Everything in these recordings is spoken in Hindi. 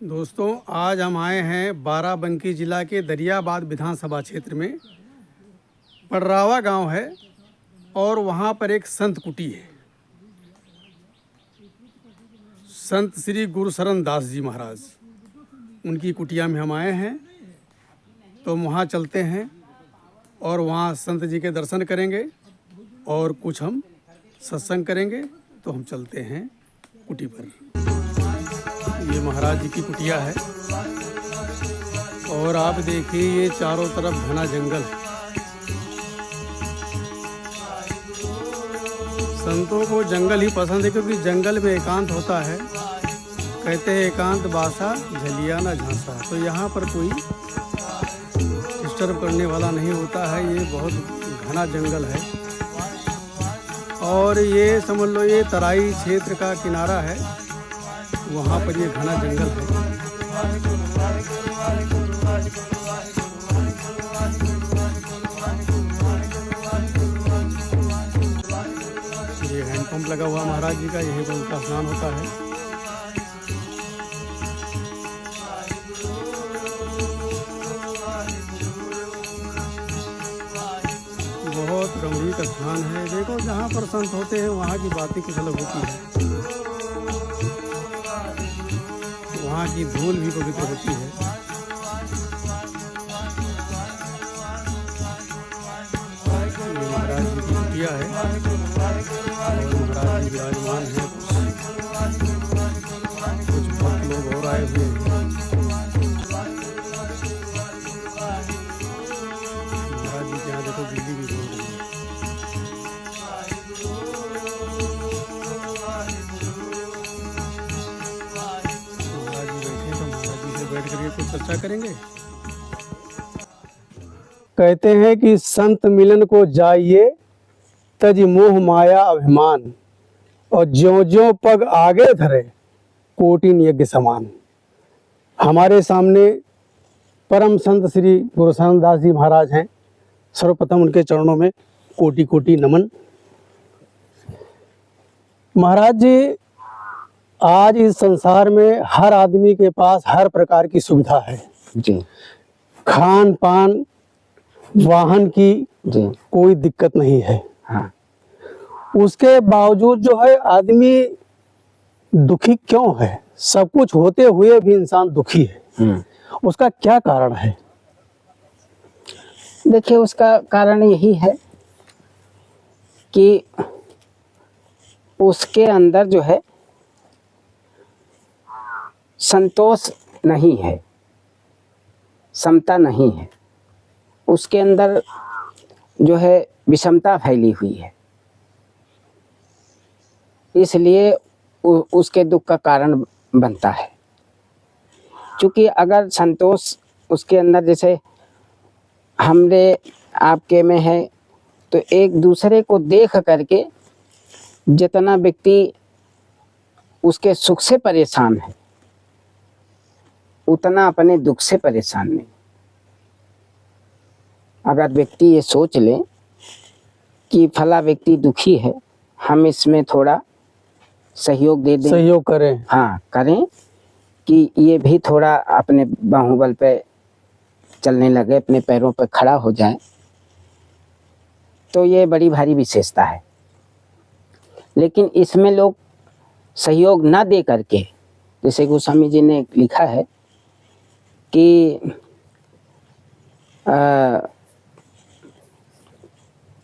दोस्तों, आज हम आए हैं बाराबंकी जिला के दरियाबाद विधानसभा क्षेत्र में। पडरावा गांव है और वहां पर एक संत कुटी है। संत श्री गुरुशरण दास जी महाराज, उनकी कुटिया में हम आए हैं। तो वहाँ चलते हैं और वहाँ संत जी के दर्शन करेंगे और कुछ हम सत्संग करेंगे। तो हम चलते हैं कुटी पर। ये महाराज जी की कुटिया है और आप देखिए ये चारों तरफ घना जंगल है। संतों को जंगल ही पसंद है क्योंकि जंगल में एकांत होता है। कहते हैं एकांत बासा झलिया ना झांसा। तो यहाँ पर कोई डिस्टर्ब करने वाला नहीं होता है। ये बहुत घना जंगल है और ये समझ लो ये तराई क्षेत्र का किनारा है। वहाँ पर ये घना जंगल है। ये हैंडपंप लगा हुआ महाराज जी का, यही पर उनका स्नान होता है। बहुत गंभीर स्थान है। देखो जहाँ पर संत होते हैं वहाँ की बात ही कुछ अलग होती है। वहाँ की धूल भी पवित्र होती है। ये महाराज जी की कुटिया है और महाराज जी विराजमान है। कुछ भक्त लोग और आए हुए हैं। महाराज जी के यहाँ देखो बिजली भी बोल रही है। कुछ चर्चा करेंगे। कहते हैं कि संत मिलन को जाइए तज मोह माया अभिमान, और ज्यों ज्यों पग आगे धरे कोटिन यज्ञ समान। हमारे सामने परम संत श्री गुरुशरण दास जी महाराज हैं। सर्वप्रथम उनके चरणों में कोटि कोटि नमन। महाराज जी, आज इस संसार में हर आदमी के पास हर प्रकार की सुविधा है जी। खान पान वाहन की जी कोई दिक्कत नहीं है। हाँ। उसके बावजूद जो है आदमी दुखी क्यों है? सब कुछ होते हुए भी इंसान दुखी है। उसका क्या कारण है? देखिए, उसका कारण यही है कि उसके अंदर जो है संतोष नहीं है, समता नहीं है। उसके अंदर जो है विषमता फैली हुई है। इसलिए उसके दुख का कारण बनता है। क्योंकि अगर संतोष उसके अंदर जैसे हमरे आपके में है, तो एक दूसरे को देख करके जितना व्यक्ति उसके सुख से परेशान है उतना अपने दुख से परेशान नहीं। अगर व्यक्ति ये सोच ले कि फला व्यक्ति दुखी है, हम इसमें थोड़ा सहयोग दे दें, सहयोग करें। हाँ, करें कि ये भी थोड़ा अपने बाहुबल पे चलने लगे, अपने पैरों पे खड़ा हो जाए, तो ये बड़ी भारी विशेषता है। लेकिन इसमें लोग सहयोग ना दे करके, जैसे गोस्वामी जी ने लिखा है कि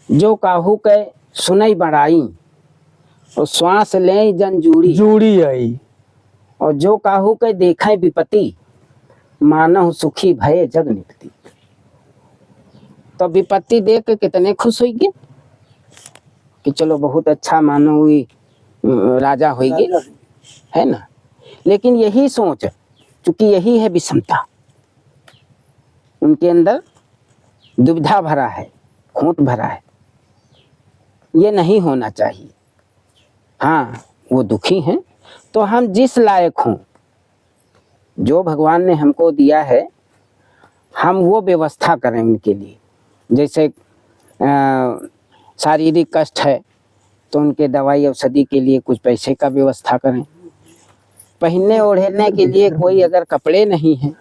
जो काहू के सुनई बड़ाई और श्वास ले जन जूड़ी आई, और जो काहू के देखे विपत्ति मानव सुखी भये जग निपति। तो विपत्ति देख के कितने खुश होइगे कि चलो बहुत अच्छा मानो हुई राजा होइगे, है ना। लेकिन यही सोच, चूंकि यही है विषमता, उनके अंदर दुविधा भरा है, खोट भरा है। ये नहीं होना चाहिए। हाँ, वो दुखी हैं तो हम जिस लायक हों, जो भगवान ने हमको दिया है, हम वो व्यवस्था करें उनके लिए। जैसे शारीरिक कष्ट है तो उनके दवाई औषधि के लिए कुछ पैसे का व्यवस्था करें। पहनने ओढ़ने के लिए कोई अगर कपड़े नहीं हैं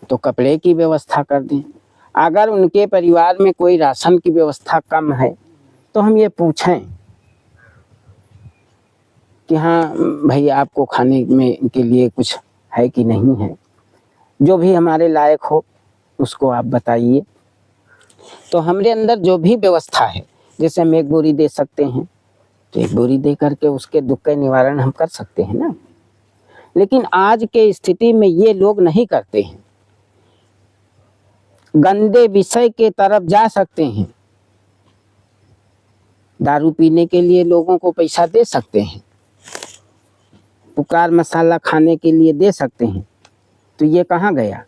तो कपड़े की व्यवस्था कर दें। अगर उनके परिवार में कोई राशन की व्यवस्था कम है तो हम ये पूछें कि हाँ भाई आपको खाने में के लिए कुछ है कि नहीं है, जो भी हमारे लायक हो उसको आप बताइए। तो हमारे अंदर जो भी व्यवस्था है, जैसे हम एक बोरी दे सकते हैं तो एक बोरी दे करके उसके दुख का निवारण हम कर सकते हैं ना। लेकिन आज के स्थिति में ये लोग नहीं करते हैं, गंदे विषय के तरफ जा सकते हैं। दारू पीने के लिए लोगों को पैसा दे सकते हैं, पुकार मसाला खाने के लिए दे सकते हैं, तो ये कहाँ गया?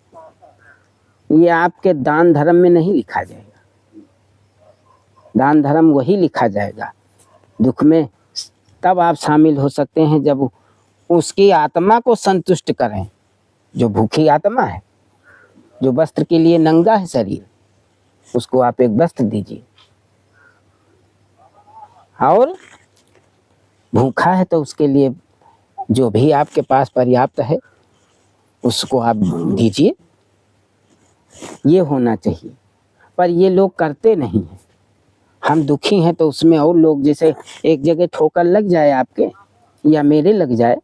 ये आपके दान धर्म में नहीं लिखा जाएगा। दान धर्म वही लिखा जाएगा दुख में तब आप शामिल हो सकते हैं जब उसकी आत्मा को संतुष्ट करें। जो भूखी आत्मा है, जो वस्त्र के लिए नंगा है शरीर, उसको आप एक वस्त्र दीजिए। और भूखा है तो उसके लिए जो भी आपके पास पर्याप्त है उसको आप दीजिए। ये होना चाहिए, पर ये लोग करते नहीं हैं। हम दुखी हैं तो उसमें और लोग, जैसे एक जगह ठोकर लग जाए आपके या मेरे लग जाए,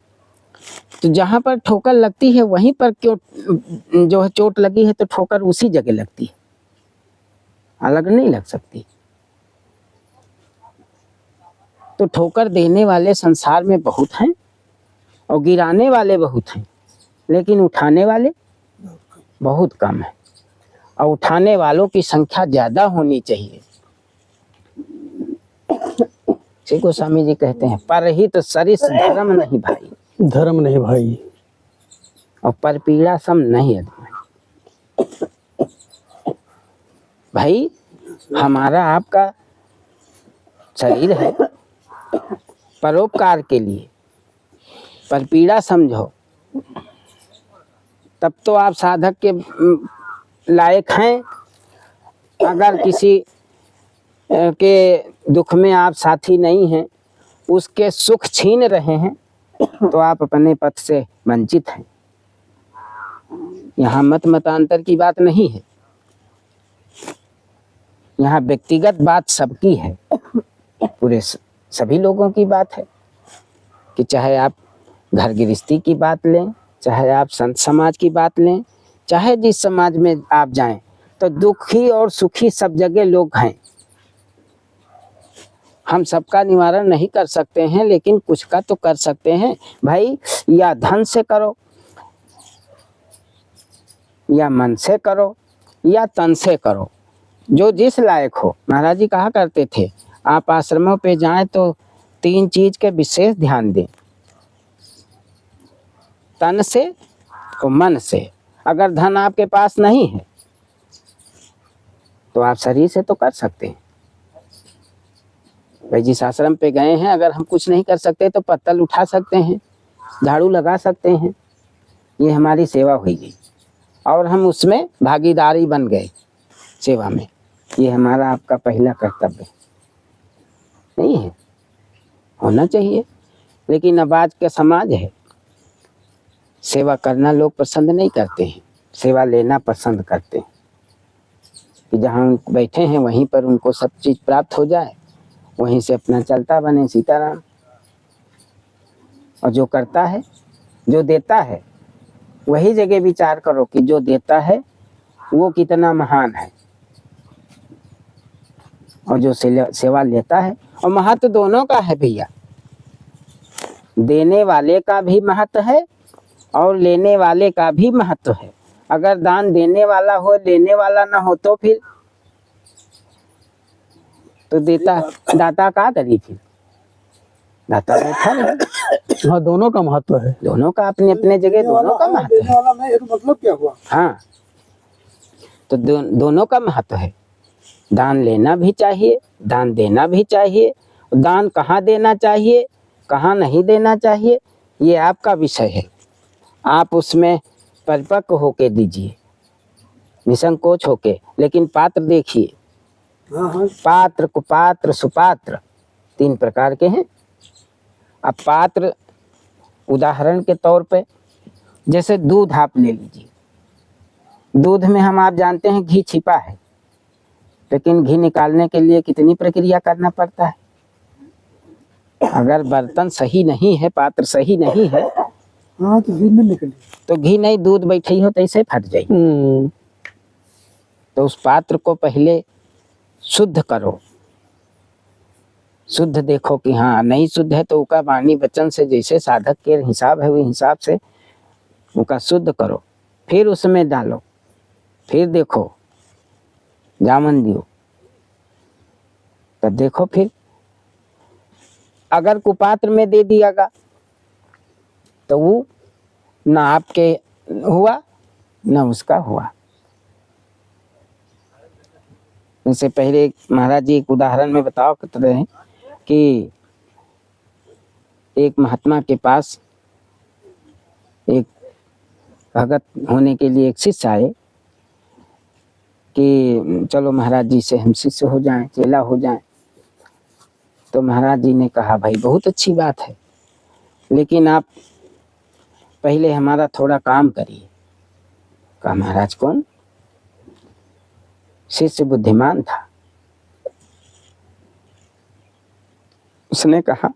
तो जहाँ पर ठोकर लगती है वहीं पर क्यों जो है चोट लगी है तो ठोकर उसी जगह लगती है, अलग नहीं लग सकती। तो ठोकर देने वाले संसार में बहुत हैं और गिराने वाले बहुत हैं, लेकिन उठाने वाले बहुत कम है। और उठाने वालों की संख्या ज्यादा होनी चाहिए। श्री गोस्वामी जी कहते हैं, परहित सरिस धर्म नहीं भाई, धर्म नहीं भाई, और पर पीड़ा सम नहीं अधमाई। भाई हमारा आपका शरीर है परोपकार के लिए, पर पीड़ा समझो तब तो आप साधक के लायक हैं। अगर किसी के दुख में आप साथी नहीं हैं, उसके सुख छीन रहे हैं, तो आप अपने पथ से वंचित हैं। यहाँ मतांतर की बात नहीं है, यहाँ व्यक्तिगत बात सबकी है, पूरे सभी लोगों की बात है। कि चाहे आप घर गृहस्थी की बात लें, चाहे आप संत समाज की बात लें, चाहे जिस समाज में आप जाएं, तो दुखी और सुखी सब जगह लोग हैं। हम सबका निवारण नहीं कर सकते हैं, लेकिन कुछ का तो कर सकते हैं भाई। या धन से करो, या मन से करो, या तन से करो, जो जिस लायक हो। महाराज जी कहा करते थे, आप आश्रमों पे जाएं तो 3 चीज के विशेष ध्यान दें, तन से और मन से। अगर धन आपके पास नहीं है तो आप शरीर से तो कर सकते हैं। भाई जिस आश्रम पे गए हैं, अगर हम कुछ नहीं कर सकते तो पत्तल उठा सकते हैं, झाड़ू लगा सकते हैं, ये हमारी सेवा हुई गई और हम उसमें भागीदारी बन गए सेवा में। ये हमारा आपका पहला कर्तव्य नहीं है, होना चाहिए। लेकिन अब आज का समाज है, सेवा करना लोग पसंद नहीं करते हैं, सेवा लेना पसंद करते हैं कि जहाँ बैठे हैं वहीं पर उनको सब चीज़ प्राप्त हो जाए, वहीं से अपना चलता बने सीताराम। और जो करता है, जो देता है, वही जगह विचार करो कि जो देता है वो कितना महान है, और जो सेवा लेता है। और महत्व दोनों का है भैया, देने वाले का भी महत्व है और लेने वाले का भी महत्व है। अगर दान देने वाला हो, लेने वाला ना हो, तो फिर तो दाता का करी, फिर दाता बैठा नहीं। हाँ, दोनों का महत्व है, दोनों का अपने अपने जगह दोनों का महत्व है। मतलब क्या हुआ? हाँ, तो दोनों का महत्व है। दान लेना भी चाहिए, दान देना भी चाहिए। दान कहाँ देना चाहिए, कहाँ नहीं देना चाहिए, ये आपका विषय है। आप उसमें परिपक्व होके दीजिए, निसंकोच होके। लेकिन पात्र देखिए, पात्र कुपात्र सुपात्र 3 प्रकार के हैं। अब पात्र उदाहरण के तौर पे जैसे दूध आप ले लीजिए, दूध में हम आप जानते हैं घी छिपा है, लेकिन घी निकालने के लिए कितनी प्रक्रिया करना पड़ता है। अगर बर्तन सही नहीं है, पात्र सही नहीं है, हाँ तो घी नहीं निकली, तो घी नहीं, दूध बैठी हो तो ऐसे फट जाएगी। तो उस पात्र को पहले शुद्ध करो, शुद्ध देखो कि हाँ नहीं शुद्ध है तो उसका वाणी वचन से जैसे साधक के हिसाब है वो हिसाब से उसका शुद्ध करो, फिर उसमें डालो, फिर देखो जामन दियो, तब देखो फिर अगर कुपात्र में दे दियागा तो वो ना आपके हुआ ना उसका हुआ। इससे पहले महाराज जी एक उदाहरण में बताओ करते रहे कि एक महात्मा के पास एक भगत होने के लिए एक शिष्य आए कि चलो महाराज जी से हम शिष्य हो जाएं, चेला हो जाएं। तो महाराज जी ने कहा भाई बहुत अच्छी बात है, लेकिन आप पहले हमारा थोड़ा काम करिए। कहा महाराज कौन? शिष्य बुद्धिमान था, उसने कहा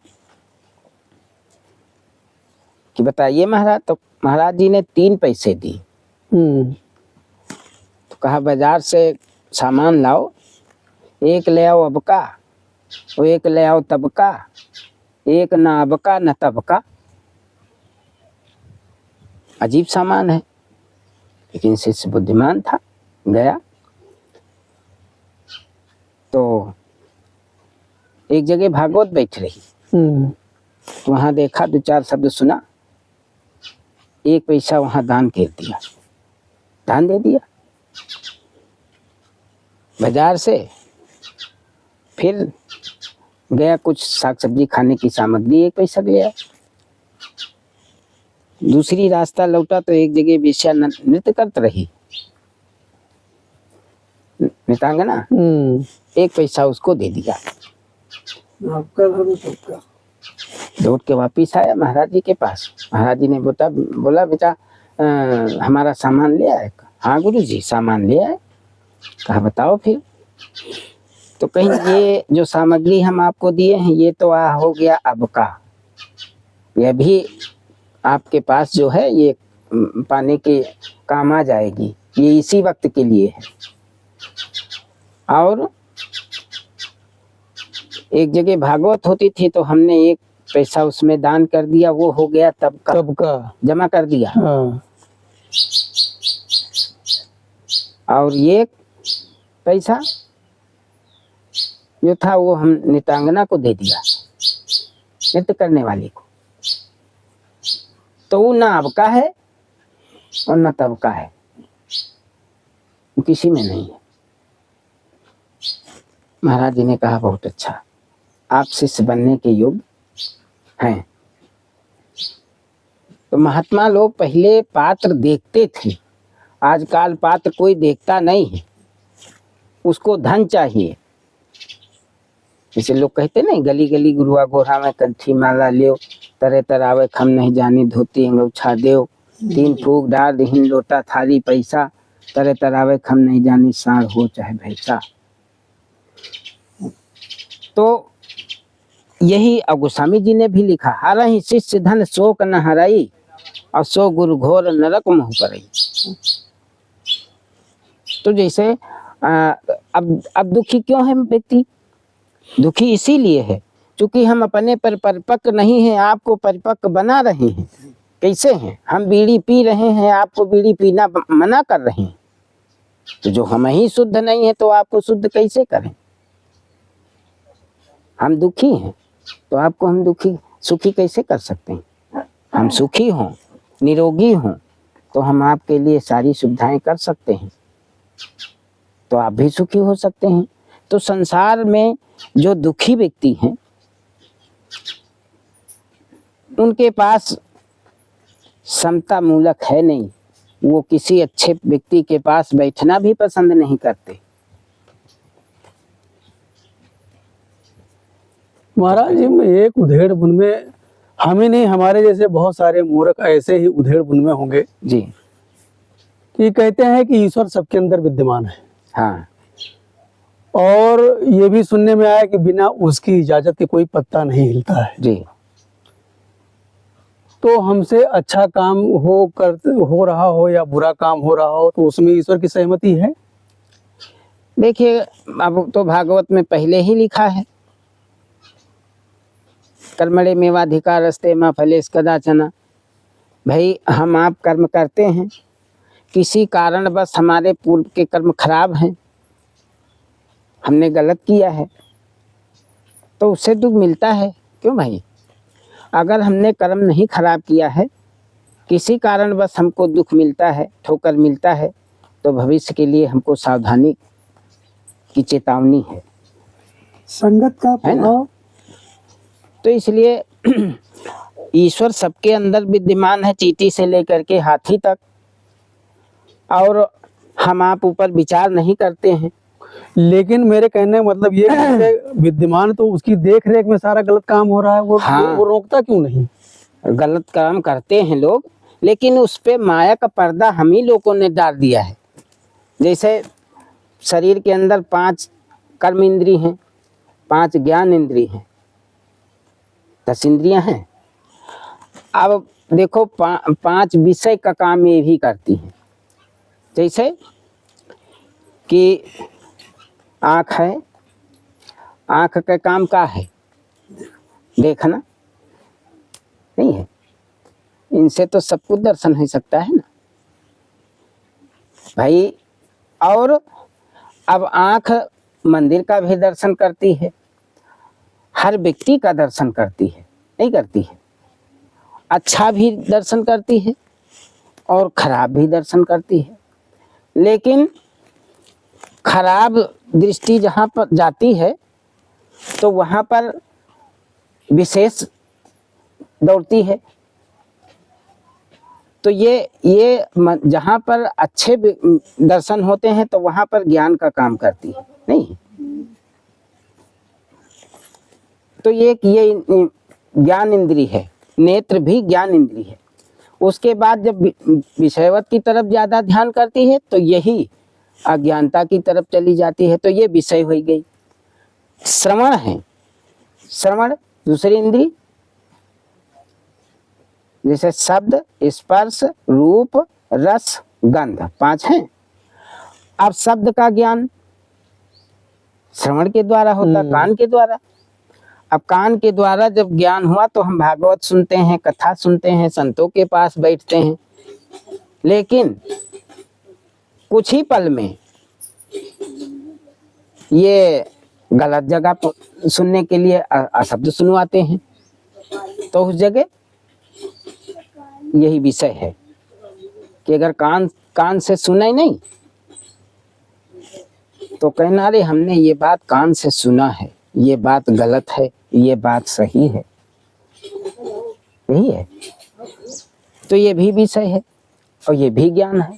कि बताइए महाराज। तो महाराज जी ने 3 पैसे दिए। तो कहा बाजार से सामान लाओ, एक ले आओ अबका, वो एक ले आओ तबका, एक ना अबका न तबका। अजीब सामान है, लेकिन शिष्य बुद्धिमान था, गया तो एक जगह भागवत बैठ रही, तो वहां देखा, 2-4 शब्द सुना, 1 पैसा वहां दान कर दिया, दान दे दिया। बाजार से फिर गया कुछ साग सब्जी खाने की सामग्री 1 पैसा गया। दूसरी रास्ता लौटा तो एक जगह वेश्या नृत्य करते रही, नृत्यांगना, 1 पैसा उसको दे दिया। लौट के वापिस आया महाराज जी के पास। महाराज जी ने बोला बेटा हमारा सामान ले आए? हाँ गुरु जी सामान ले आए। कहा बताओ फिर। तो कहीं ये जो सामग्री हम आपको दिए हैं ये तो हो गया अब का, यह भी आपके पास जो है ये पाने के काम आ जाएगी, ये इसी वक्त के लिए है। और एक जगह भागवत होती थी तो हमने 1 पैसा उसमें दान कर दिया, वो हो गया तब का जमा कर दिया। हाँ। और 1 पैसा जो था वो हम नृत्यांगना को दे दिया, नृत्य करने वाले को। तो वो ना अब का है और ना तब का है, वो किसी में नहीं है। महाराज जी ने कहा बहुत अच्छा, आप शिष्य बनने के योग्य हैं। तो महात्मा लोग पहले पात्र देखते थे, आजकल पात्र कोई देखता नहीं है, उसको धन चाहिए। जैसे लोग कहते नहीं, गली गली गुरुआ गोरा में कंठी माला लियो, तरह तरावे खम नहीं जानी धोती अंगूछा देव, 3 फूक डार दहीन लोटा थाली पैसा, तरह तरावे खम नहीं जानी साढ़ हो चाहे भैसा। तो यही अगोस्वामी जी ने भी लिखा, हरहि शिष्य धन शोक न हराई, और सो गुरु घोर नरक मुँह परई। तो जैसे अब दुखी क्यों है व्यक्ति? दुखी इसीलिए है क्योंकि हम अपने पर परिपक्व नहीं हैं, आपको परिपक्व बना रहे हैं। कैसे हैं? हम बीड़ी पी रहे हैं, आपको बीड़ी पीना मना कर रहे हैं। तो जो हम ही शुद्ध नहीं है तो आपको शुद्ध कैसे करें? हम दुखी हैं तो आपको हम दुखी सुखी कैसे कर सकते हैं? हम सुखी हों, निरोगी हों तो हम आपके लिए सारी सुविधाएं कर सकते हैं, तो आप भी सुखी हो सकते हैं। तो संसार में जो दुखी व्यक्ति हैं उनके पास समता मूलक है नहीं, वो किसी अच्छे व्यक्ति के पास बैठना भी पसंद नहीं करते। महाराज जी, मैं एक उधेड़ बुन में हमें नहीं, हमारे जैसे बहुत सारे मूर्ख ऐसे ही उधेड़ बुन में होंगे जी। कि कहते हैं कि ईश्वर सबके अंदर विद्यमान है, हाँ और ये भी सुनने में आया कि बिना उसकी इजाजत के कोई पत्ता नहीं हिलता है। जी। तो हमसे अच्छा काम हो रहा हो या बुरा काम हो रहा हो, तो उसमें ईश्वर की सहमति है। देखिए, अब तो भागवत में पहले ही लिखा है, कर्मणे मेवाधिकारस्ते मां फलेश कदाचन। भाई हम आप कर्म करते हैं, किसी कारणवश हमारे पूर्व के कर्म खराब हैं, हमने गलत किया है, तो उससे दुख मिलता है। क्यों भाई? अगर हमने कर्म नहीं खराब किया है, किसी कारणवश हमको दुख मिलता है, ठोकर मिलता है, तो भविष्य के लिए हमको सावधानी की चेतावनी है। संगत का है ना? प्रभाव। तो इसलिए ईश्वर सबके अंदर विद्यमान है, चींटी से लेकर के हाथी तक, और हम आप ऊपर विचार नहीं करते हैं। लेकिन मेरे कहने का मतलब ये है कि विद्यमान तो उसकी देख रेख में सारा गलत काम हो रहा है, हाँ। वो रोकता क्यों नहीं? गलत काम करते हैं लोग, लेकिन उस पे माया का पर्दा हम ही लोगों ने डाल दिया है। जैसे शरीर के अंदर 5 कर्म इंद्री हैं, 5 ज्ञान इंद्री हैं, 10 इंद्रियां हैं। अब देखो 5 विषय का काम ये भी करती हैं। जैसे कि आँख है, आँख का काम क्या है? देखना नहीं है, इनसे तो सब कुछ दर्शन हो सकता है ना भाई। और अब आँख मंदिर का भी दर्शन करती है, हर व्यक्ति का दर्शन करती है, नहीं करती है? अच्छा भी दर्शन करती है और खराब भी दर्शन करती है। लेकिन खराब दृष्टि जहाँ पर जाती है तो वहाँ पर विशेष दौड़ती है। तो ये जहाँ पर अच्छे दर्शन होते हैं तो वहाँ पर ज्ञान का काम करती है, नहीं? तो ये ज्ञान इंद्री है, नेत्र भी ज्ञान इंद्री है। उसके बाद जब विषयवत की तरफ ज्यादा ध्यान करती है तो यही अज्ञानता की तरफ चली जाती है, तो ये विषय हो गई। श्रवण है, श्रवण दूसरी इंद्री, जैसे शब्द, स्पर्श, रूप, रस, गंध, 5 हैं। अब शब्द का ज्ञान श्रवण के द्वारा होता, कान के द्वारा। अब कान के द्वारा जब ज्ञान हुआ तो हम भागवत सुनते हैं, कथा सुनते हैं, संतों के पास बैठते हैं, लेकिन कुछ ही पल में ये गलत जगह पर सुनने के लिए अशब्द सुनवाते हैं। तो उस जगह यही विषय है कि अगर कान से सुना नहीं तो कहना अरे हमने ये बात कान से सुना है, ये बात गलत है, ये बात सही है, यही है। तो ये भी विषय है और ये भी ज्ञान है,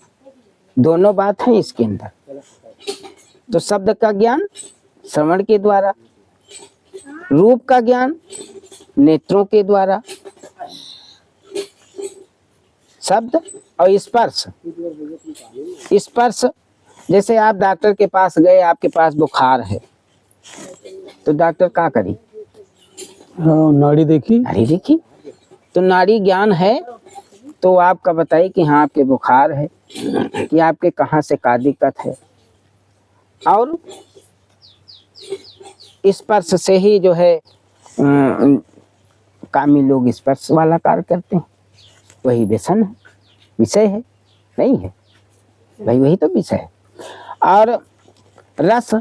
दोनों बात है इसके अंदर। तो शब्द का ज्ञान श्रवण के द्वारा, रूप का ज्ञान नेत्रों के द्वारा, शब्द और स्पर्श। स्पर्श जैसे आप डॉक्टर के पास गए, आपके पास बुखार है, तो डॉक्टर क्या करी? नाड़ी देखी, नाड़ी देखी। तो नाड़ी ज्ञान है तो आपका बताइए कि हाँ आपके बुखार है, कि आपके कहाँ से क्या दिक्कत है। और स्पर्श से ही जो है कामी लोग स्पर्श वाला कार्य करते हैं, वही व्यसन है, विषय है, नहीं है भाई? वही तो विषय है। और रस,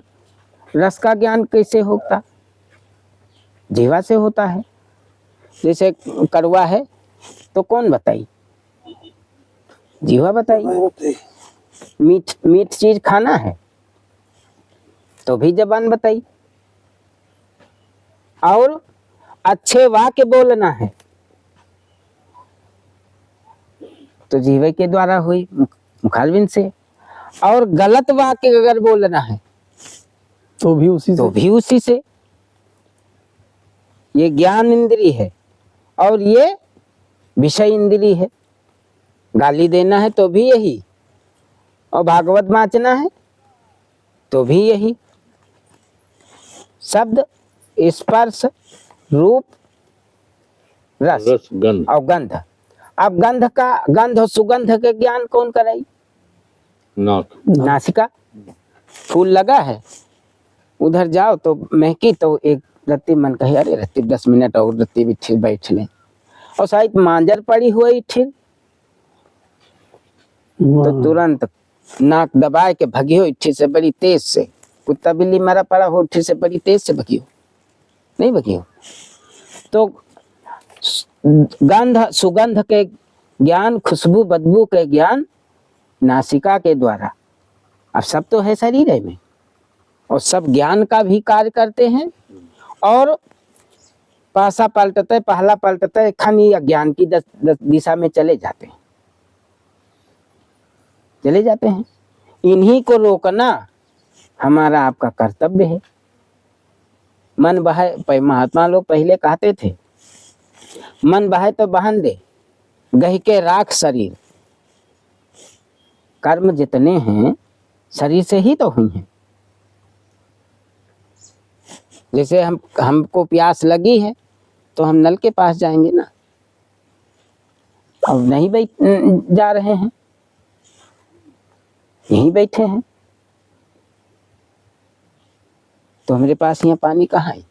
रस का ज्ञान कैसे होता? जीवा से होता है। जैसे कड़वा है तो कौन बताई? जीवा बताई। मीठ चीज खाना है तो भी जबान बताई। और अच्छे वाक्य बोलना है तो जीवे के द्वारा हुई, मुखारबिंद से। और गलत वाक्य अगर बोलना है तो भी उसी से। ये ज्ञान इंद्री है और ये विषय इंद्री है। गाली देना है तो भी यही, और भागवत वाचना है तो भी यही। शब्द, स्पर्श, रूप, रस रस गंध। और गंध। अब गंध और सुगंध के ज्ञान कौन कराई? नाक। नासिका। फूल लगा है, उधर जाओ तो महकी, तो एक रत्ती मन कहे अरे रत्ती 10 मिनट और रत्ती भी ठीक बैठ ले, और शायद मांजर पड़ी हुई ठीक, तो तुरंत नाक दबाए के भगी हो इट्ठी से बड़ी तेज से। कुत्ता बिल्ली मरा पड़ा हो इट्ठी से बड़ी तेज से भगी हो, नहीं भगी हो। तो गंध सुगंध के ज्ञान, खुशबू बदबू के ज्ञान नासिका के द्वारा। अब सब तो है शरीर में, और सब ज्ञान का भी कार्य करते हैं, और पासा पलटते पहला पलटते खानी अज्ञान की दिशा में चले जाते हैं। इन्हीं को रोकना हमारा आपका कर्तव्य है। मन बहे, महात्मा लोग पहले कहते थे मन बहे तो बहन दे, गह के राख शरीर। कर्म जितने हैं शरीर से ही तो हुई हैं। जैसे हमको प्यास लगी है तो हम नल के पास जाएंगे ना, अब नहीं जा रहे हैं, यहीं बैठे हैं, तो हमारे पास यहाँ पानी कहाँ है?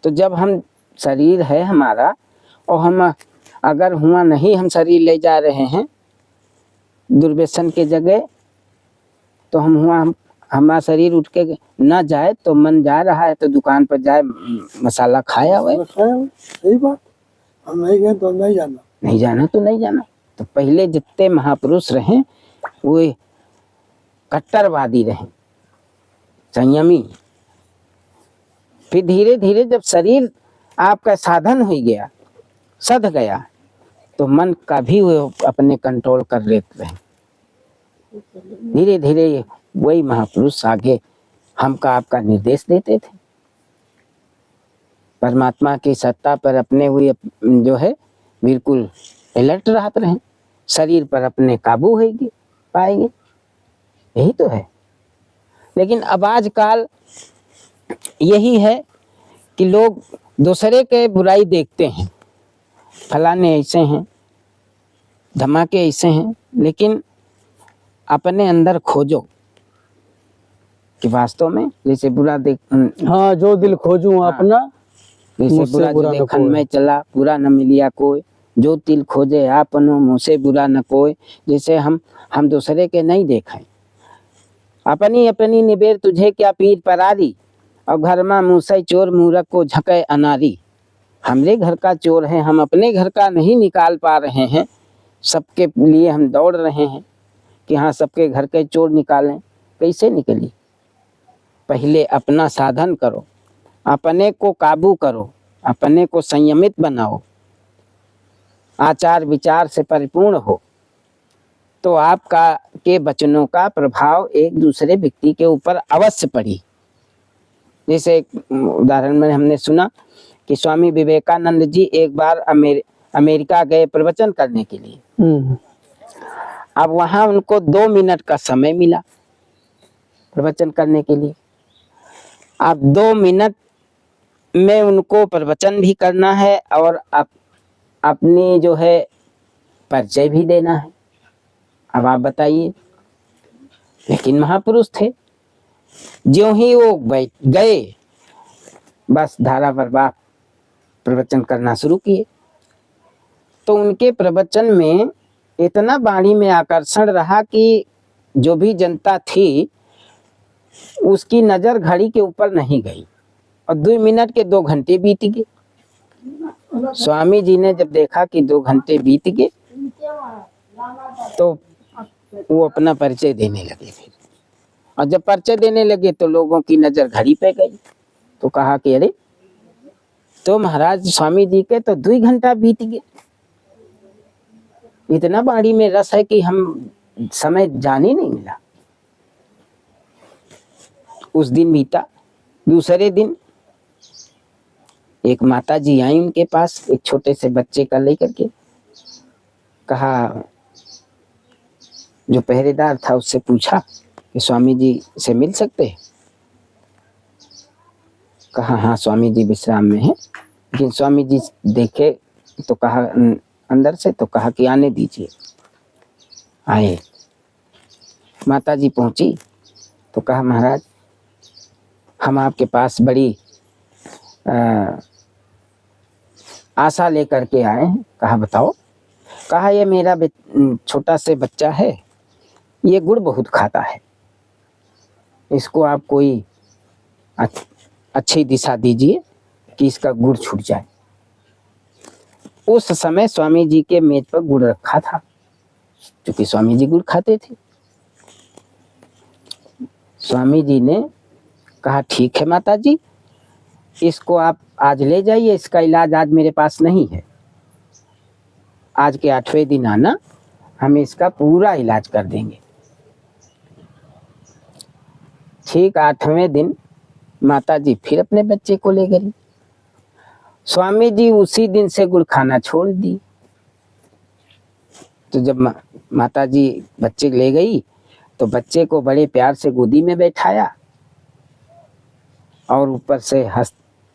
तो जब हम शरीर है हमारा, और हम अगर हुआ नहीं हम शरीर ले जा रहे हैं दुर्व्यसन के जगह, तो हम हुआ हमारा शरीर उठ के ना जाए, तो मन जा रहा है तो दुकान पर जाए मसाला खाया हुआ है। सही बात, हम नहीं गए तो नहीं जाना, नहीं जाना तो नहीं जाना। तो पहले जितने महापुरुष रहे वो कट्टरवादी रहे, संयमी। फिर धीरे धीरे जब शरीर आपका साधन हो गया, सध गया, तो मन का भी वो अपने कंट्रोल कर लेते रहे। धीरे धीरे वही महापुरुष आगे हमका आपका निर्देश देते थे। परमात्मा की सत्ता पर अपने हुए जो है बिल्कुल अलर्ट रहते रहे, शरीर पर अपने काबू होगी पाएंगे, यही तो है। लेकिन अब आजकल यही है कि लोग दूसरे के बुराई देखते हैं, फलाने ऐसे हैं, धमाके ऐसे हैं, लेकिन अपने अंदर खोजो कि वास्तव में जैसे बुरा देख, हाँ जो दिल खोजूं अपना, जैसे मुझसे बुरा बुरा जो न देखन कोई। में चला, पूरा न मिलिया कोई, जो तिल खोजे आपनो, मुझसे बुरा न कोई। जैसे हम दूसरे के नहीं देखें, अपनी अपनी निबेर तुझे क्या पीर परारी, और घर में मूसई चोर मूरख को झके अनारी। हमरे घर का चोर है, हम अपने घर का नहीं निकाल पा रहे हैं, सबके लिए हम दौड़ रहे हैं कि हाँ सबके घर के चोर निकालें। कैसे निकली? पहले अपना साधन करो, अपने को काबू करो, अपने को संयमित बनाओ, आचार विचार से परिपूर्ण हो, तो आपका के वचनों का प्रभाव एक दूसरे व्यक्ति के ऊपर अवश्य पड़ी। जैसे एक उदाहरण में हमने सुना कि स्वामी विवेकानंद जी एक बार अमेरिका गए प्रवचन करने के लिए। अब वहां उनको 2 मिनट का समय मिला प्रवचन करने के लिए। अब 2 मिनट में उनको प्रवचन भी करना है और अपनी जो है परिचय भी देना है। अब आप बताइए, लेकिन महापुरुष थे, ज्यों ही वो बैठ गए बस धारा बर्बाद प्रवचन करना शुरू किए। तो उनके प्रवचन में इतना वाणी में आकर्षण रहा कि जो भी जनता थी उसकी नजर घड़ी के ऊपर नहीं गई, और 2 मिनट के 2 घंटे बीत गए। स्वामी जी ने जब देखा कि 2 घंटे बीत गए तो वो अपना परिचय देने लगे फिर, और जब परिचय देने लगे तो लोगों की नजर घड़ी पे गई। तो कहा कि अरे तो महाराज स्वामी जी के तो 2 घंटा बीत गए। इतना वाणी में रस है कि हम समय जान ही नहीं मिला। उस दिन बीता, दूसरे दिन एक माता जी आई उनके पास एक छोटे से बच्चे का लेकर के। कहा, जो पहरेदार था उससे पूछा कि स्वामी जी से मिल सकते हैं? कहा हाँ स्वामी जी विश्राम में हैं। लेकिन स्वामी जी देखे तो कहा अंदर से, तो कहा कि आने दीजिए। आए, माता जी पहुंची तो कहा महाराज हम आपके पास बड़ी आशा लेकर के आए हैं। कहा बताओ। कहा ये मेरा छोटा से बच्चा है, ये गुड़ बहुत खाता है, इसको आप कोई अच्छी दिशा दीजिए कि इसका गुड़ छूट जाए। उस समय स्वामी जी के मेज पर गुड़ रखा था, क्योंकि स्वामी जी गुड़ खाते थे। स्वामी जी ने कहा ठीक है माता जी, इसको आप आज ले जाइए, इसका इलाज आज मेरे पास नहीं है, आज के 8वें दिन आना, हम इसका पूरा इलाज कर देंगे। ठीक 8वें दिन माता जी फिर अपने बच्चे को ले गई। स्वामी जी उसी दिन से गुड़ खाना छोड़ दी। तो जब माता जी बच्चे ले गई तो बच्चे को बड़े प्यार से गोदी में बैठाया और ऊपर से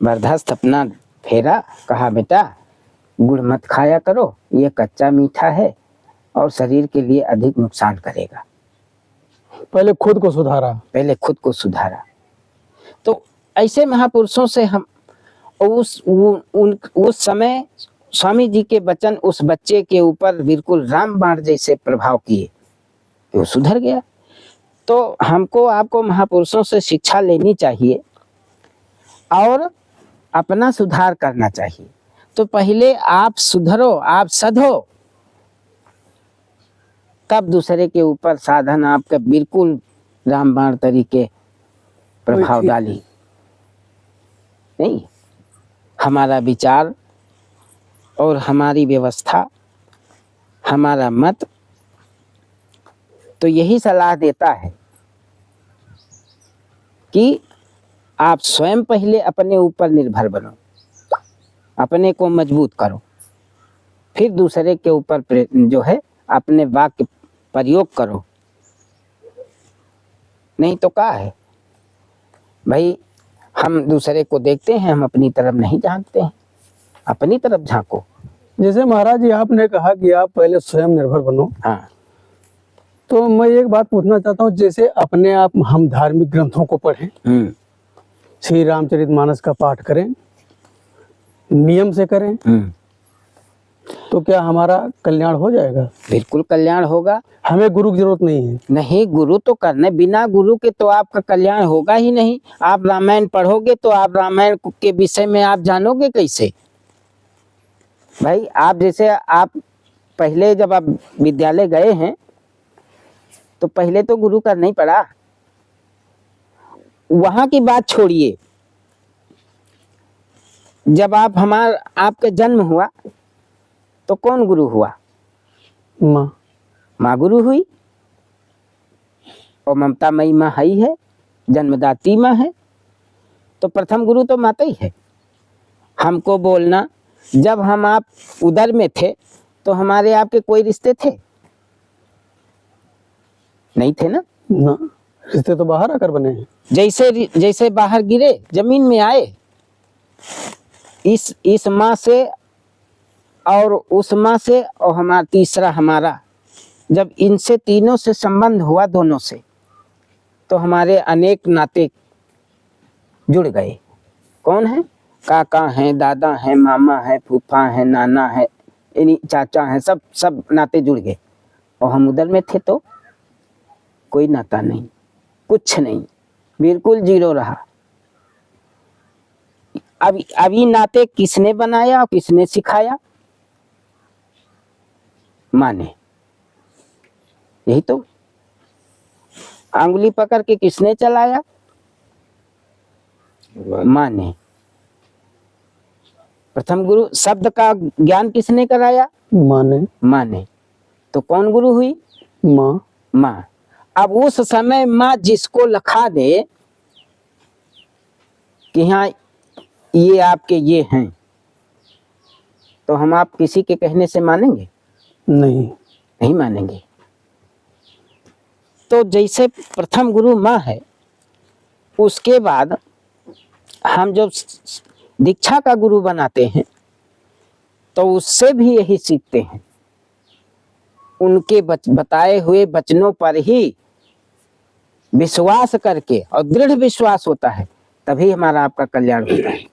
बर्दाश्त अपना फेरा। कहा बेटा गुड़ मत खाया करो, ये कच्चा मीठा है और शरीर के लिए अधिक नुकसान करेगा। पहले खुद को सुधारा। पहले खुद को सुधारा। तो ऐसे महापुरुषों से हम उस समय स्वामी जी के वचन उस बच्चे के ऊपर बिल्कुल रामबाण जैसे प्रभाव किए कि वो सुधर गया। तो हमको आपको महापुरुषों से शिक्षा लेनी चाहिए और अपना सुधार करना चाहिए। तो पहले आप सुधरो, आप सधो, तब दूसरे के ऊपर साधन आपका बिल्कुल रामबाण तरीके प्रभाव डाली। नहीं, हमारा विचार और हमारी व्यवस्था, हमारा मत तो यही सलाह देता है कि आप स्वयं पहले अपने ऊपर निर्भर बनो, अपने को मजबूत करो, फिर दूसरे के ऊपर जो है अपने वाक्य प्रयोग करो। नहीं तो क्या है भाई, हम दूसरे को देखते हैं, हम अपनी तरफ नहीं झांकते हैं, अपनी तरफ झांको। जैसे महाराज जी आपने कहा कि आप पहले स्वयं निर्भर बनो, हाँ, तो मैं एक बात पूछना चाहता हूँ। जैसे अपने आप हम धार्मिक ग्रंथों को पढ़ें, श्री रामचरितमानस का पाठ करें, नियम से करें, तो क्या हमारा कल्याण हो जाएगा? बिल्कुल कल्याण होगा। हमें गुरु की जरूरत नहीं है। नहीं, गुरु तो करने, बिना गुरु के तो आपका कल्याण होगा ही नहीं। आप रामायण पढ़ोगे तो आप रामायण के विषय में आप जानोगे कैसे? भाई आप जैसे आप पहले जब आप विद्यालय गए हैं तो पहले तो गुरु का नहीं पढ़ा। वहां की बात छोड़िए, जब आपका जन्म हुआ तो कौन गुरु हुआ? माँ गुरु हुई, और ममता मई माँ ही है, जन्मदाती माँ है, तो प्रथम गुरु तो माता ही है। हमको बोलना, जब हम आप उदर में थे तो हमारे आपके कोई रिश्ते थे? नहीं थे ना। रिश्ते तो बाहर आकर बने हैं। जैसे बाहर गिरे जमीन में आए, इस माँ से और उस माँ से और हमारा तीसरा हमारा, जब इनसे तीनों से संबंध हुआ दोनों से, तो हमारे अनेक नाते जुड़ गए। कौन है? काका हैं, दादा हैं, मामा है, फूफा है, नाना है, चाचा है, सब नाते जुड़ गए। और हम उधर में थे तो कोई नाता नहीं, कुछ नहीं, बिल्कुल जीरो रहा। अभी नाते किसने बनाया और किसने सिखाया? माँ ने। यही तो, अंगुली पकड़ के किसने चलाया? माँ ने। प्रथम गुरु शब्द का ज्ञान किसने कराया? माँ ने। तो कौन गुरु हुई? माँ। अब उस समय माँ जिसको लखा दे कि हाँ ये आपके ये हैं, तो हम आप किसी के कहने से मानेंगे? नहीं। नहीं मानेंगे। तो जैसे प्रथम गुरु माँ है, उसके बाद हम जब दीक्षा का गुरु बनाते हैं तो उससे भी यही सीखते हैं। उनके बताए हुए वचनों पर ही विश्वास करके, और दृढ़ विश्वास होता है, तभी हमारा आपका कल्याण होता है।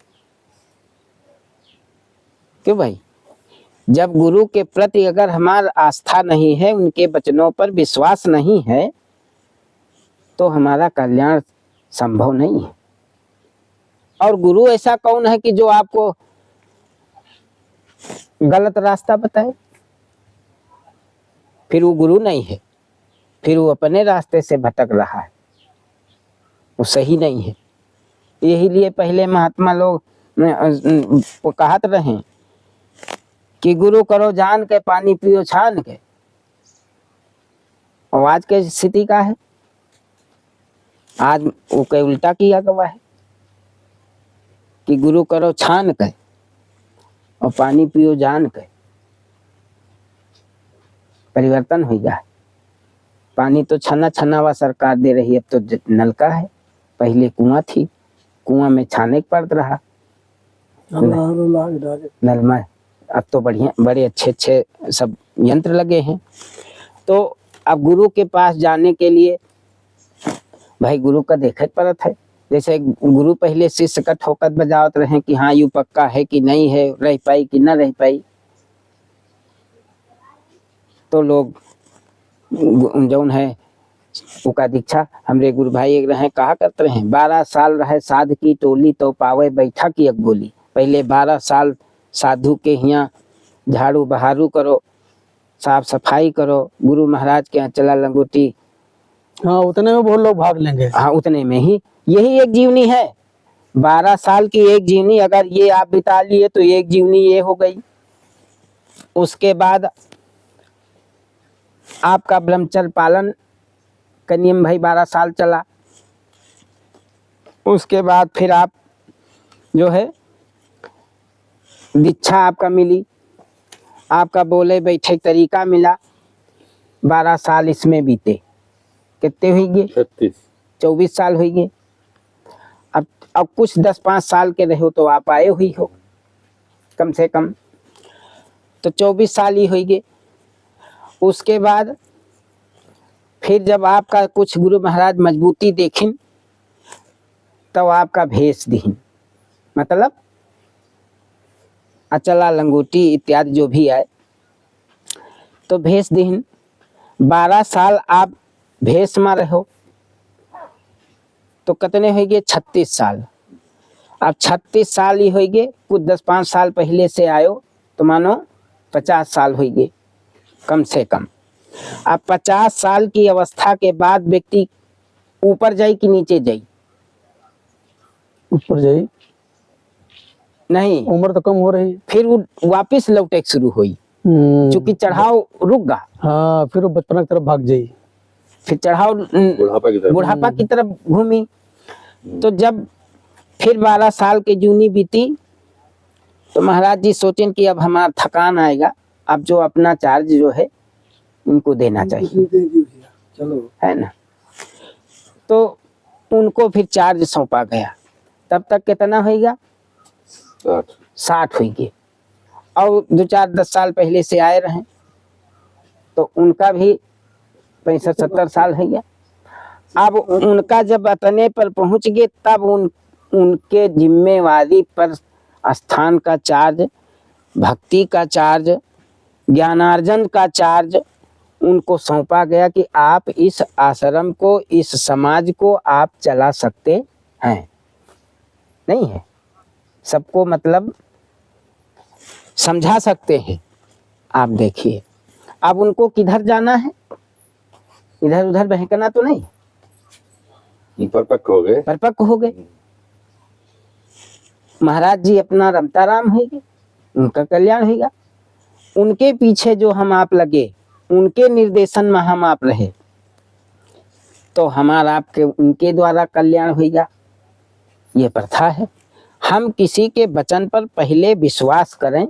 क्यों भाई? जब गुरु के प्रति अगर हमारा आस्था नहीं है, उनके वचनों पर विश्वास नहीं है, तो हमारा कल्याण संभव नहीं है। और गुरु ऐसा कौन है कि जो आपको गलत रास्ता बताए? फिर वो गुरु नहीं है, फिर वो अपने रास्ते से भटक रहा है, वो सही नहीं है। यही लिए पहले महात्मा लोग कहत रहे कि गुरु करो जान के, पानी पियो छान के। और आज के स्थिति का है, आज वो कई उल्टा किया गया है कि गुरु करो छान के और पानी पियो जान के। परिवर्तन हो गया है। पानी तो छना छना हुआ सरकार दे रही है, अब तो नलका है, पहले कुआं थी, कुआं में छाने पड़ रहा नल में। अब तो बढ़िया बड़े अच्छे अच्छे सब यंत्र लगे हैं। तो अब गुरु के पास जाने के लिए भाई गुरु का देखत पड़त है। जैसे गुरु पहले शिष्य का ठोकत बजावत रहे कि हाँ यू पक्का है कि नहीं है, रह पाई कि ना रह पाई। तो लोग जौन है उका दीक्षा हमरे गुरु भाई एक रहे कहा करते रहे, 12 साल रहे साध की टोली तो पावे बैठा की एक बोली। पहले 12 साल साधु के यहाँ झाड़ू बहारू करो, साफ सफाई करो, गुरु महाराज के यहाँ चला लंगोटी। हाँ, उतने में बहुत लोग भाग लेंगे। हाँ, उतने में ही यही एक जीवनी है। 12 साल की एक जीवनी अगर ये आप बिता लिए तो एक जीवनी ये हो गई। उसके बाद आपका ब्रह्मचर्य पालन का नियम भाई 12 साल चला। उसके बाद फिर आप जो है दीक्षा आपका मिली, आपका बोले बैठे तरीका मिला। 12 साल इसमें बीते, कितने हुई गए? 24 साल हुई गए। अब कुछ 10-5 साल के रहे हो तो आप आए हुई हो कम से कम, तो 24 साल ही हुई गए। उसके बाद फिर जब आपका कुछ गुरु महाराज मजबूती देखिन तो आपका भेष दीन, मतलब अचला लंगोटी इत्यादि जो भी आए तो भेष दीन। 12 साल आप भेष में रहो तो कितने हो गए? 36 साल। अब 36 साल ही हो गए, कुछ 10-5 साल पहले से आयो तो मानो 50 साल हो गए कम से कम। अब 50 साल की अवस्था के बाद व्यक्ति ऊपर जाई कि नीचे जाई? ऊपर जाई। नहीं, उम्र तो कम हो रही, फिर वो वापिस लौटे शुरू हुई, क्योंकि चढ़ाव रुक गया। हाँ, फिर वो बचपन की तरफ भाग जाई, फिर चढ़ाव बुढ़ापा की तरफ घूमी। तो जब फिर 12 साल की जूनी बीती तो महाराज जी सोचें कि अब हमारा थकान आएगा, अब जो अपना चार्ज जो है इनको देना चाहिए, चलो है ना। तो उनको फिर चार्ज सौंपा गया। तब तक कितना होगा? 60 हो गए। और 2-4-10 साल पहले से आए रहे तो उनका भी 65-70 साल है गया। अब उनका जब अतने पर पहुंच गए तब उनके जिम्मेवारी पर स्थान का चार्ज, भक्ति का चार्ज, ज्ञानार्जन का चार्ज उनको सौंपा गया कि आप इस आश्रम को, इस समाज को आप चला सकते हैं। नहीं है, सबको मतलब समझा सकते हैं। आप देखिए अब उनको किधर जाना है, इधर उधर बहकना तो नहीं, परिपक्व हो गए। महाराज जी अपना रमता राम होंगे, उनका कल्याण होगा। उनके पीछे जो हम आप लगे, उनके निर्देशन में हम आप रहे तो हमारा आपके उनके द्वारा कल्याण होगा। ये प्रथा है। हम किसी के वचन पर पहले विश्वास करें।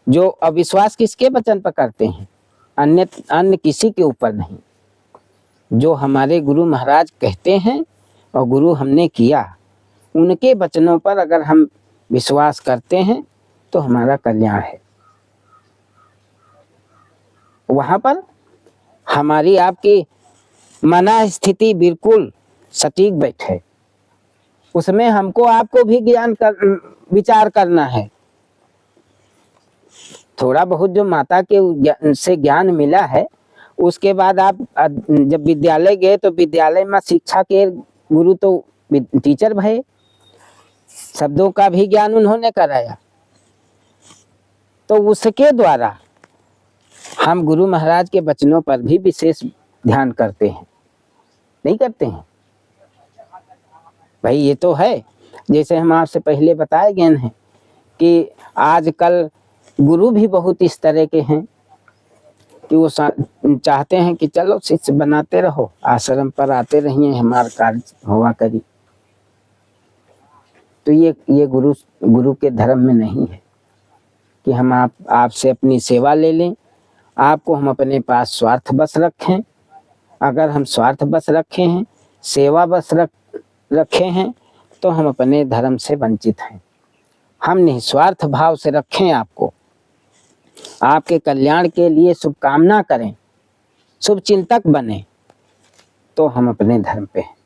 जो अविश्वास किसके वचन पर करते हैं? अन्य किसी के ऊपर नहीं। जो हमारे गुरु महाराज कहते हैं और गुरु हमने किया, उनके वचनों पर अगर हम विश्वास करते हैं तो हमारा कल्याण है। वहां पर हमारी आपकी मना स्थिति बिल्कुल सटीक बैठे। उसमें हमको आपको भी विचार करना है। थोड़ा बहुत जो माता के से ज्ञान मिला है, उसके बाद आप जब विद्यालय गए तो विद्यालय में शिक्षा के गुरु तो टीचर भये, शब्दों का भी ज्ञान उन्होंने कराया। तो उसके द्वारा हम गुरु महाराज के वचनों पर भी विशेष ध्यान करते हैं, नहीं करते हैं भाई? ये तो है। जैसे हम आपसे पहले बताए गए हैं कि आजकल गुरु भी बहुत इस तरह के हैं कि वो चाहते हैं कि चलो शिष्य बनाते रहो, आश्रम पर आते रहिए, हमारा कार्य हुआ करी। तो ये गुरु के धर्म में नहीं है कि हम आपसे अपनी सेवा ले लें, आपको हम अपने पास स्वार्थ बस रखें। अगर हम स्वार्थ बस रखे हैं, सेवा बस रखे हैं, तो हम अपने धर्म से वंचित हैं। हम निस्वार्थ भाव से रखें आपको, आपके कल्याण के लिए शुभकामना करें, शुभ चिंतक बने, तो हम अपने धर्म पे हैं।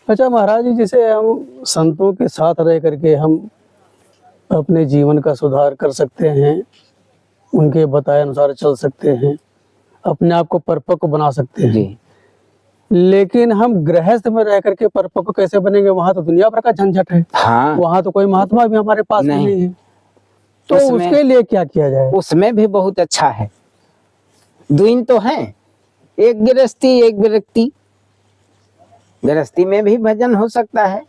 अच्छा महाराज जी, जैसे हम संतों के साथ रह करके हम अपने जीवन का सुधार कर सकते हैं, उनके बताए अनुसार चल सकते हैं, अपने आप को परिपक्व बना सकते हैं जी। लेकिन हम गृहस्थ में रह करके परिपक्व कैसे बनेंगे? वहां तो दुनिया भर का झंझट है। हाँ, वहां तो कोई महात्मा भी हमारे पास नहीं। नहीं है। तो उसमें- उसके लिए क्या किया जाए? उसमें भी बहुत अच्छा है। दुइन तो है, एक गृहस्थी एक विरक्ति। गृहस्थी में भी भजन हो सकता है।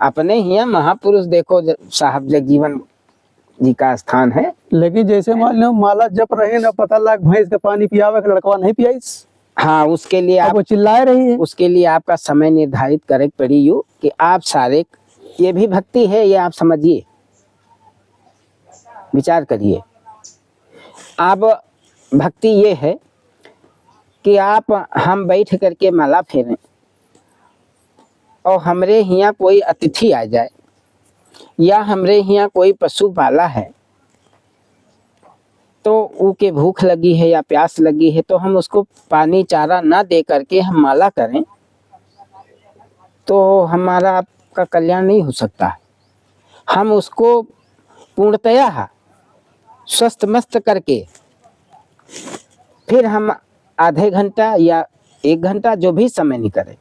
अपने यहाँ महापुरुष देखो, साहब जगजीवन जी का स्थान है। लेकिन जैसे मान लो माला जप रहे ना, पता लाग भैंस के पानी पियावे के लड़कवा नहीं पियाईस, हाँ, उसके लिए अब आप वो चिल्लाए रही है। उसके लिए आपका समय निर्धारित करे पड़ी यू कि आप सारे, ये भी भक्ति है, ये आप समझिए, विचार करिए। अब भक्ति ये है कि हम बैठ करके माला फेरें और हमरे यहाँ कोई अतिथि आ जाए या हमरे यहाँ कोई पशु पाला है, तो उके भूख लगी है या प्यास लगी है, तो हम उसको पानी चारा ना दे करके हम माला करें, तो हमारा आपका कल्याण नहीं हो सकता। हम उसको पूर्णतया स्वस्थ मस्त करके फिर हम आधे घंटा या 1 घंटा, जो भी समय निकले,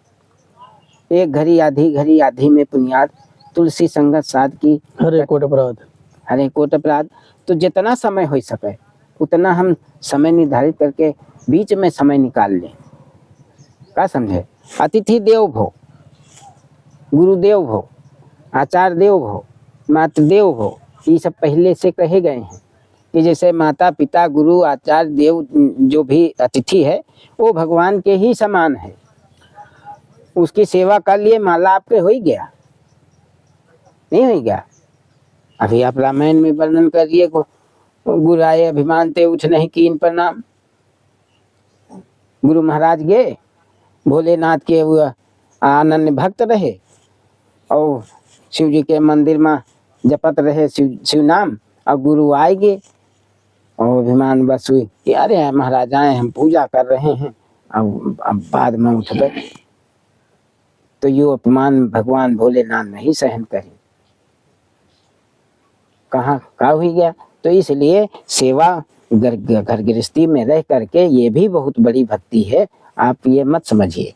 1 घड़ी आधी में पुनियाद, तुलसी संगत साध की, हरे कोट अपराध। हरे कोट अपराध। तो जितना समय हो सके उतना हम समय निर्धारित करके बीच में समय निकाल लें। क्या समझे? अतिथि देव भो, गुरुदेव भो, आचार्य देव भो, मातृ देव भो, ये सब पहले से कहे गए हैं कि जैसे माता पिता गुरु आचार्य देव, जो भी अतिथि है वो भगवान के ही समान है। उसकी सेवा कर लिए, माला आपके हो ही गया, नहीं हो गया? अभी आप रामायण में वर्णन करिए, गुराए अभिमान ते उठ नहीं कीन प्रणाम। गुरु महाराज गए, भोलेनाथ के वो अनन्य भक्त रहे और शिव जी के मंदिर में जपत रहे शिव नाम, और गुरु आएंगे और अभिमान बस हुई कि अरे महाराज आए, हम पूजा कर रहे हैं, अब बाद में उठ गए। तो यो अपमान भगवान भोलेनाथ नहीं सहन करें। कहाँ हुई गया? तो इसलिए सेवा घर गृहस्थी में रह करके ये भी बहुत बड़ी भक्ति है। आप ये मत समझिए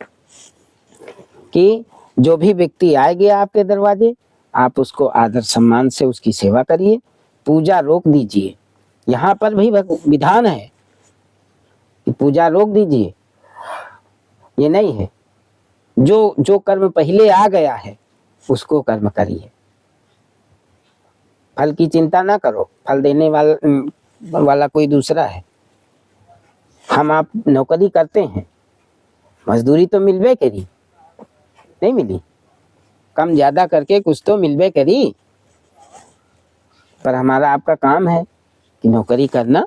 कि जो भी व्यक्ति आएगा आपके दरवाजे, आप उसको आदर सम्मान से उसकी सेवा करिए, पूजा रोक दीजिए। यहाँ पर भी विधान है कि पूजा रोक दीजिए, ये नहीं है। जो कर्म पहले आ गया है उसको कर्म करिए, फल की चिंता ना करो, फल देने वाला कोई दूसरा है। आप नौकरी करते हैं, मजदूरी तो मिलवे करी, नहीं मिली, कम ज्यादा करके कुछ तो मिलबे करी, पर हमारा आपका काम है कि नौकरी करना।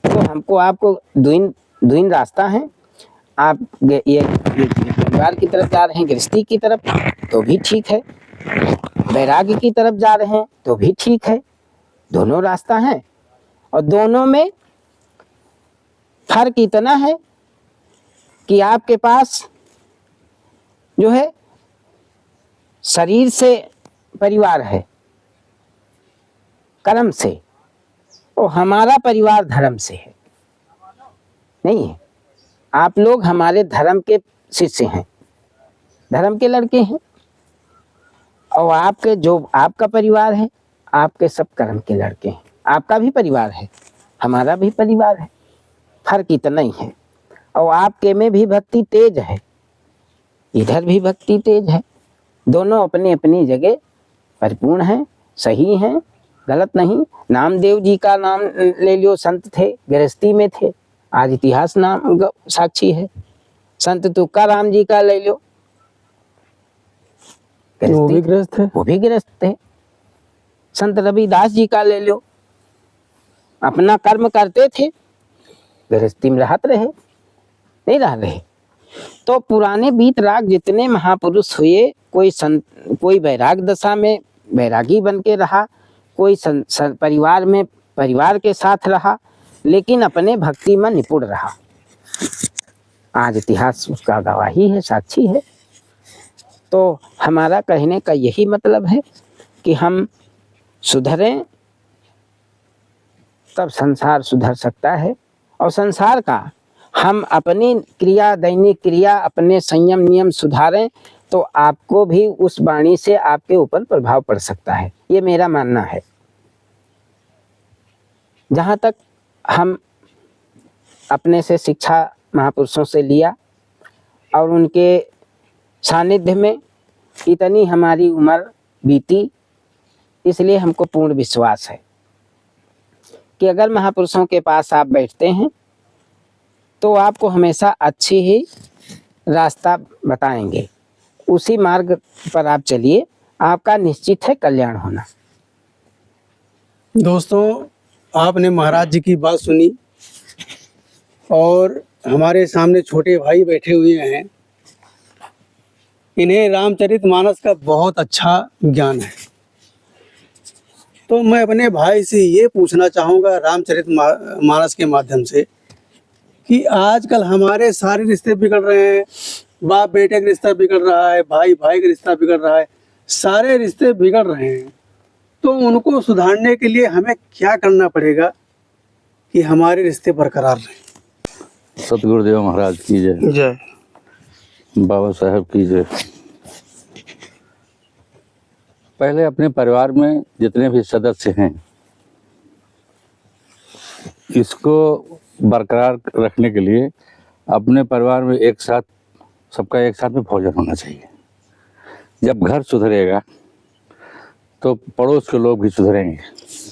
तो हमको आपको दुइन रास्ता है। आप ये परिवार की तरफ जा रहे हैं, गृहस्थी की तरफ, तो भी ठीक है। वैराग्य की तरफ जा रहे हैं तो भी ठीक है। दोनों रास्ता है और दोनों में फर्क इतना है कि आपके पास जो है शरीर से परिवार है, कर्म से, और हमारा परिवार धर्म से है, नहीं है। आप लोग हमारे धर्म के शिष्य हैं, धर्म के लड़के हैं, और आपके जो आपका परिवार है, आपके सब कर्म के लड़के हैं। आपका भी परिवार है, हमारा भी परिवार है, फर्क इतना ही है। और आपके में भी भक्ति तेज है, इधर भी भक्ति तेज है। दोनों अपनी अपनी जगह परिपूर्ण हैं, सही हैं, गलत नहीं। नामदेव जी का नाम ले लियो, संत थे, गृहस्थी में थे, आज इतिहास नाम साक्षी है। संत तुकाराम जी का ले लो, वो भी गृहस्थ है। वो भी गृहस्थ थे। संत रविदास जी का ले लो, अपना कर्म करते थे, गृहस्थी में रहते रहे, नहीं रह रहे। तो पुराने बीत राग जितने महापुरुष हुए, कोई वैराग दशा में वैरागी बन के रहा, कोई परिवार में परिवार के साथ रहा, लेकिन अपने भक्ति में निपुण रहा। आज इतिहास उसका गवाही है, साक्षी है। तो हमारा कहने का यही मतलब है कि हम सुधरें तब संसार सुधर सकता है। और संसार का हम अपनी क्रिया, दैनिक क्रिया, अपने संयम नियम सुधारें तो आपको भी उस वाणी से आपके ऊपर प्रभाव पड़ सकता है, ये मेरा मानना है। जहाँ तक हम अपने से शिक्षा महापुरुषों से लिया और उनके सानिध्य में इतनी हमारी उम्र बीती, इसलिए हमको पूर्ण विश्वास है कि अगर महापुरुषों के पास आप बैठते हैं तो आपको हमेशा अच्छी ही रास्ता बताएंगे। उसी मार्ग पर आप चलिए, आपका निश्चित है कल्याण होना। दोस्तों, आपने महाराज जी की बात सुनी और हमारे सामने छोटे भाई बैठे हुए हैं, इन्हें रामचरितमानस का बहुत अच्छा ज्ञान है। तो मैं अपने भाई से ये पूछना चाहूँगा रामचरितमानस के माध्यम से कि आजकल हमारे सारे रिश्ते बिगड़ रहे हैं। बाप बेटे का रिश्ता बिगड़ रहा है, भाई भाई का रिश्ता बिगड़ रहा है, सारे रिश्ते बिगड़ रहे हैं। तो उनको सुधारने के लिए हमें क्या करना पड़ेगा कि हमारे रिश्ते बरकरार रहें? सतगुरुदेव महाराज की जय, जय। बाबा साहब की जय। पहले अपने परिवार में जितने भी सदस्य हैं, इसको बरकरार रखने के लिए अपने परिवार में एक साथ, सबका एक साथ में भोजन होना चाहिए। जब घर सुधरेगा तो पड़ोस के लोग भी सुधरेंगे।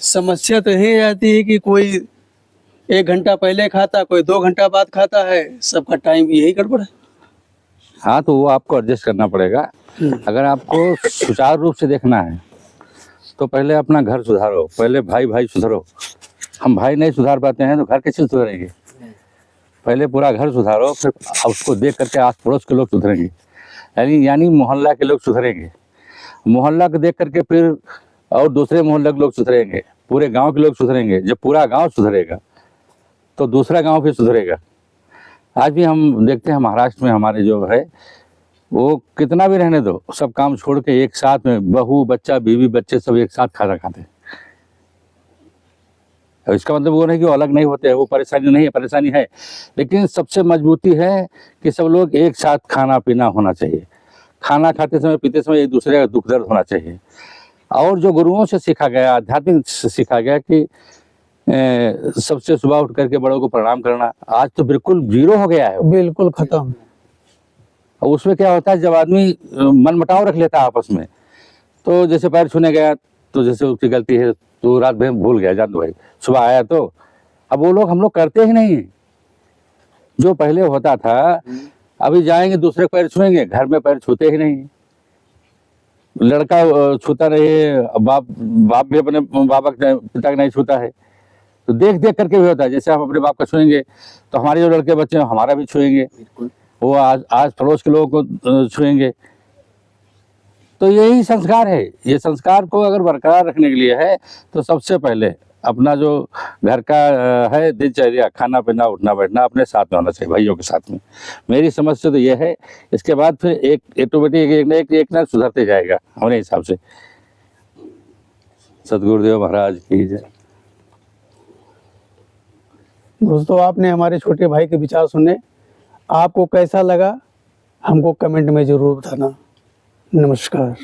समस्या तो यही आती है कि कोई 1 घंटा पहले खाता, कोई 2 घंटा बाद खाता है, सबका टाइम यही गड़बड़ है। हाँ, तो वो आपको एडजस्ट करना पड़ेगा। अगर आपको सुचारू रूप से देखना है तो पहले अपना घर सुधारो, पहले भाई भाई सुधरो। हम भाई नहीं सुधार पाते हैं तो घर कैसे सुधरेंगे? पहले पूरा घर सुधारो, फिर उसको देख करके आस पड़ोस के लोग सुधरेंगे, यानी मोहल्ला के लोग सुधरेंगे। मोहल्ला को देख करके फिर और दूसरे मोहल्ले के लोग सुधरेंगे, पूरे गांव के लोग सुधरेंगे। जब पूरा गांव सुधरेगा तो दूसरा गांव भी सुधरेगा। आज भी हम देखते हैं महाराष्ट्र में हमारे जो है, वो कितना भी रहने दो, सब काम छोड़ के एक साथ में बहू बच्चा बीवी बच्चे सब एक साथ खाना खाते हैं। इसका मतलब वो नहीं कि वो अलग नहीं होते हैं, वो परेशानी नहीं है, परेशानी है, लेकिन सबसे मजबूती है कि सब लोग एक साथ खाना पीना होना चाहिए। खाना खाते समय पीते समय एक दूसरे का दुख दर्द होना चाहिए। और जो गुरुओं से सीखा गया, आध्यात्मिक से सीखा गया कि सबसे सुबह उठ करके बड़ों को प्रणाम करना, आज तो बिल्कुल जीरो हो गया है, बिल्कुल खत्म। और उसमें क्या होता है, जब आदमी मनमुटाव रख लेता है आपस में, तो जैसे पैर छूने गया तो जैसे उसकी गलती है तो रात भर भूल गया, जान दो भाई, सुबह आया तो। अब वो लोग हम लोग करते ही नहीं। जो पहले होता था अभी जाएंगे दूसरे का पैर छुएंगे, घर में पैर छूते ही नहीं। लड़का छूता नहीं है, बाप भी अपने बाबा के पिता का नहीं छूता है। तो देख देख करके भी होता है, जैसे हम अपने बाप का छुएंगे तो हमारे जो लड़के बच्चे हैं हमारा भी छुएंगे, बिल्कुल। वो आज पड़ोस के लोगों को छुएंगे। तो यही संस्कार है। ये संस्कार को अगर बरकरार रखने के लिए है तो सबसे पहले अपना जो घर का है दिनचर्या, खाना पीना उठना बैठना अपने साथ में होना चाहिए, भाइयों के साथ में। मेरी समझ से तो ये है। इसके बाद फिर एक ऑटोमेटिक एक ना सुधरते जाएगा हमारे हिसाब से। सतगुरुदेव महाराज की जय। दोस्तों, आपने हमारे छोटे भाई के विचार सुने। आपको कैसा लगा हमको कमेंट में ज़रूर बताना। नमस्कार।